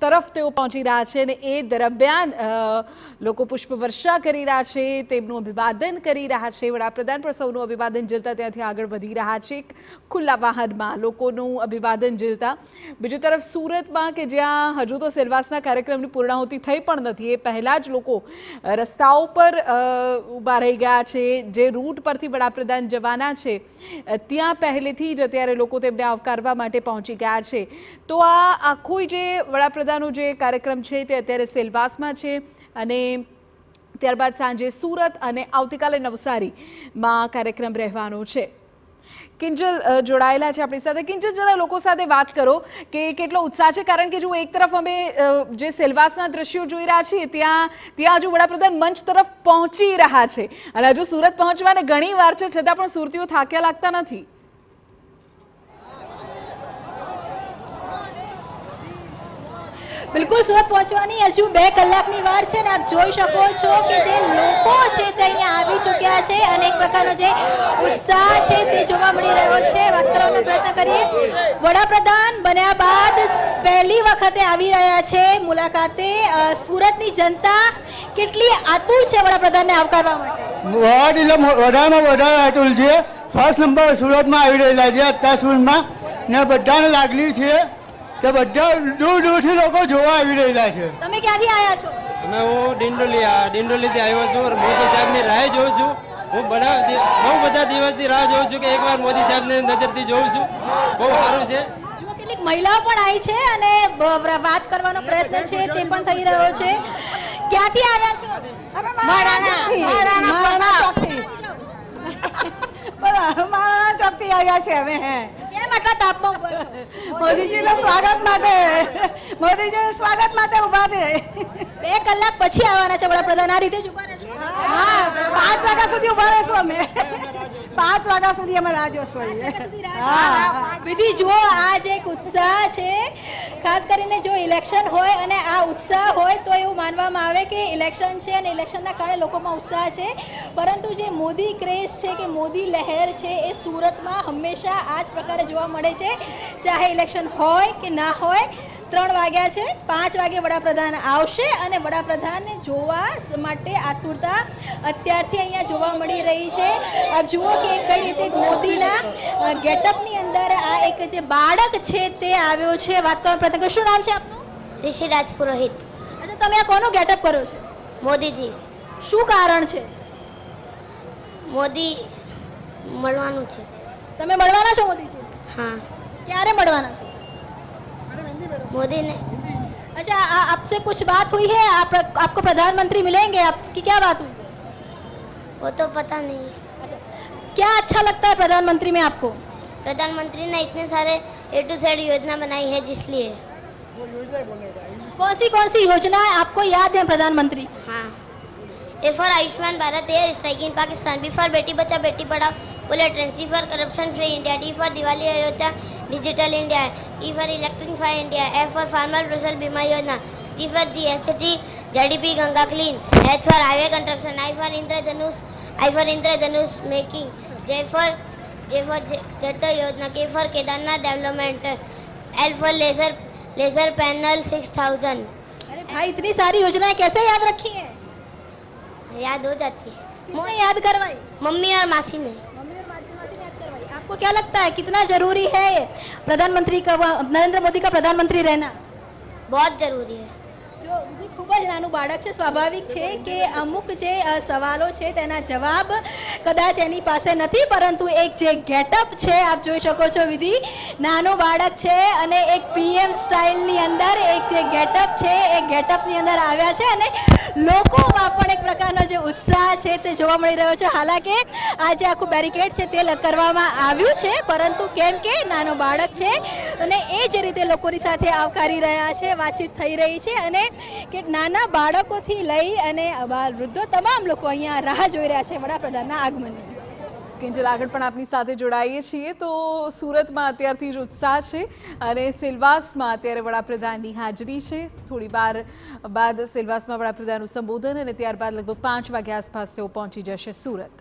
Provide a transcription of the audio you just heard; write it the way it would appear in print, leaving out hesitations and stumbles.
તરફ તેઓ પહોંચી રહ્યા છે અને એ દરમિયાન લોકો પુષ્પવર્ષા કરી રહ્યા છે, તેમનું અભિવાદન કરી રહ્યા છે. વડાપ્રધાન પણ સૌનું અભિવાદન ઝીલતા ત્યાંથી આગળ વધી રહ્યા છે ખુલ્લા વાહનમાં લોકોનું અભિવાદન ઝીલતા. બીજી તરફ સુરતમાં કે જ્યાં હજુ તો સેલવાસના કાર્યક્રમની પૂર્ણાહુતિ થઈ પણ નથી, એ પહેલાં જ લોકો રસ્તાઓ પર ઊભા રહી ગયા છે. જે રૂટ પરથી વડાપ્રધાન જવાના છે ત્યાં પહેલેથી જ અત્યારે લોકો તેમને આવકારવા માટે પહોંચી ગયા છે. તો આ આખું જે વડાપ્રધાનનો જે કાર્યક્રમ છે તે અત્યારે સેલવાસમાં છે અને ત્યારબાદ સાંજે સુરત અને આવતીકાલે નવસારીમાં કાર્યક્રમ રહેવાનો છે. કિંજલ જોડાયેલા છે આપણી સાથે. કિંજલ, જરા લોકો સાથે વાત કરો કે કેટલો ઉત્સાહ છે, કારણ કે જો એક તરફ અમે જે સેલવાસના દ્રશ્યો જોઈ રહ્યા છીએ ત્યાં હજુ વડાપ્રધાન મંચ તરફ પહોંચી રહ્યા છે અને હજુ સુરત પહોંચવાને ઘણી વાર છે, છતાં પણ સુરતીઓ થાક્યા લાગતા નથી. બિલકુલ, સુરત પહોંચવાની હજુ 2 કલાકની વાર છે ને આપ જોઈ શકો છો કે જે લોકો છે તે અહીંયા આવી ચૂક્યા છે અને એક પ્રકારનો જે ઉત્સાહ છે તે જોવા મળી રહ્યો છે. વાત કરવાનો પ્રયત્ન કરીએ, વડાપ્રધાન બન્યા બાદ પહેલી વખતે આવી રહ્યા છે મુલાકાતે. સુરતની જનતા કેટલી આતુર છે વડાપ્રધાનને આવકારવા માટે? વધારેમાં વધારે આતુર છે. ફર્સ્ટ નંબર સુરતમાં આવી રહેલા છે અત્યાર સુધીમાં ને બધાને લાગણી છે કે બધા દૂર દૂરથી લોકો જોવા આવી રહેલા છે. તમે ક્યાંથી આવ્યા છો? હું ડિંડોલીથી આવ્યો છું. મોદી સાહેબની રાહ જોઉં છું. હું બહુ બધા દિવસથી રાહ જોઉં છું કે એકવાર મોદી સાહેબને નજરથી જોઉં છું. બહુ સારું છે. કેટલીક મહિલાઓ પણ આવી છે અને વાત કરવાનો પ્રયત્ન છે તે પણ થઈ રહ્યો છે. ક્યાંથી આવ્યા છો? મારા ચોકથી આવ્યા છે અમે. કેમ આટલા તાપમાં ઉભા છો? મોદીજીના સ્વાગત માટે ઉભા છે. 2 કલાક પછી આવવાના છે વડાપ્રધાન, આ રીતે જ ઉભા રહેશો? હા, 5 વાગ્યા સુધી ઉભા રહેશું અમે. 5 વાગ્યા સુધી અમે રાહ જોશું. વિધિ જુઓ, આ જે એક ઉત્સાહ છે, ખાસ કરીને જો ઇલેક્શન હોય અને આ ઉત્સાહ હોય તો એવું માનવામાં આવે કે ઇલેક્શન છે અને ઇલેક્શનના કારણે લોકોમાં ઉત્સાહ છે. પરંતુ જે મોદી ક્રેઝ છે કે મોદી લહેર છે એ સુરતમાં હંમેશા આ જ પ્રકારે જોવા મળે છે, ચાહે ઇલેક્શન હોય કે ના હોય. 3 વાગ્યા છે, 5 વાગે વડાપ્રધાન આવશે અને વડાપ્રધાનને જોવા માટે આતુરતા અત્યારથી અહીંયા જોવા મળી રહી છે. આપ જુઓ કે કઈ રીતે મોદીના ગેટઅપની અંદર આ એક જે બાળક છે તે આવ્યો છે. વાત કરવાનો પ્રયત્ન કરો. શું નામ છે આપનું? ઋષિરાજ પુરોહિત. અચ્છા, તમે આ કોનું ગેટઅપ કર્યો છે? મોદીજી. શું કારણ છે? મોદી મળવાનું છે. તમે મળવાના છો મોદીજી? हाँ. ક્યારે મળવાના છો? मोदी ने. अच्छा, आपसे कुछ बात हुई है? आपको प्रधानमंत्री मिलेंगे? आपकी क्या बात हुई? वो तो पता नहीं. क्या अच्छा लगता है प्रधानमंत्री में आपको? प्रधानमंत्री ने इतने सारे A to Z योजना बनाई है जिसलिए. कौन सी योजनाएं आपको याद है प्रधानमंत्री? हाँ. A for Ayushman Bharat, air strike in Pakistan, B for Beti Bachao Beti Padhao, bullet train, C for corruption free India, D for Diwali Ayodhya digital India, E for electrify India, F for farmer Fasal Bima Yojana, G for GHT JDP Ganga clean, H for highway construction, I for Indradhanush making, J for जत योजना, K for Kedarnath development, L for laser panel 6000. अरे भाई, इतनी सारी योजनाएं कैसे याद रखी हैं? याद हो जाती है. किसने याद करवाई? मम्मी और मासी ने. मम्मी और मासी ने याद करवाई. आपको क्या लगता है कितना जरूरी है प्रधानमंत्री का, नरेंद्र मोदी का प्रधानमंत्री रहना? बहुत जरूरी है. જો વિધિ ખૂબ જ નાનું બાળક છે, સ્વાભાવિક છે કે અમુક જે સવાલો છે તેના જવાબ કદાચ એની પાસે નથી, પરંતુ એક જે ગેટઅપ છે આપ જોઈ શકો છો. વિધિ નાનું બાળક છે અને એક PM સ્ટાઇલની અંદર એક જે ગેટઅપ છે એ ગેટઅપની અંદર આવ્યા છે અને લોકોમાં પણ એક પ્રકારનો જે ઉત્સાહ છે તે જોવા મળી રહ્યો છે. હાલાકે આ જે આખું બેરિકેડ છે તે કરવામાં આવ્યું છે, પરંતુ કેમ કે નાનો બાળક છે અને એ જ રીતે લોકોની સાથે આવકારી રહ્યા છે, વાતચીત થઈ રહી છે અને કે નાના બાળકોથી લઈ અને વૃદ્ધો તમામ લોકો અહીંયા રાહ જોઈ રહ્યા છે વડાપ્રધાનના આગમનની. કિંજલ, આગળ પણ આપની સાથે જોડાઈએ છીએ. તો સુરતમાં અત્યારથી જ ઉત્સાહ છે અને સેલવાસમાં અત્યારે વડાપ્રધાનની હાજરી છે. થોડી વાર બાદ સેલવાસમાં વડાપ્રધાનનું સંબોધન અને ત્યારબાદ લગભગ 5 વાગ્યા આસપાસ તેઓ પહોંચી જશે સુરત.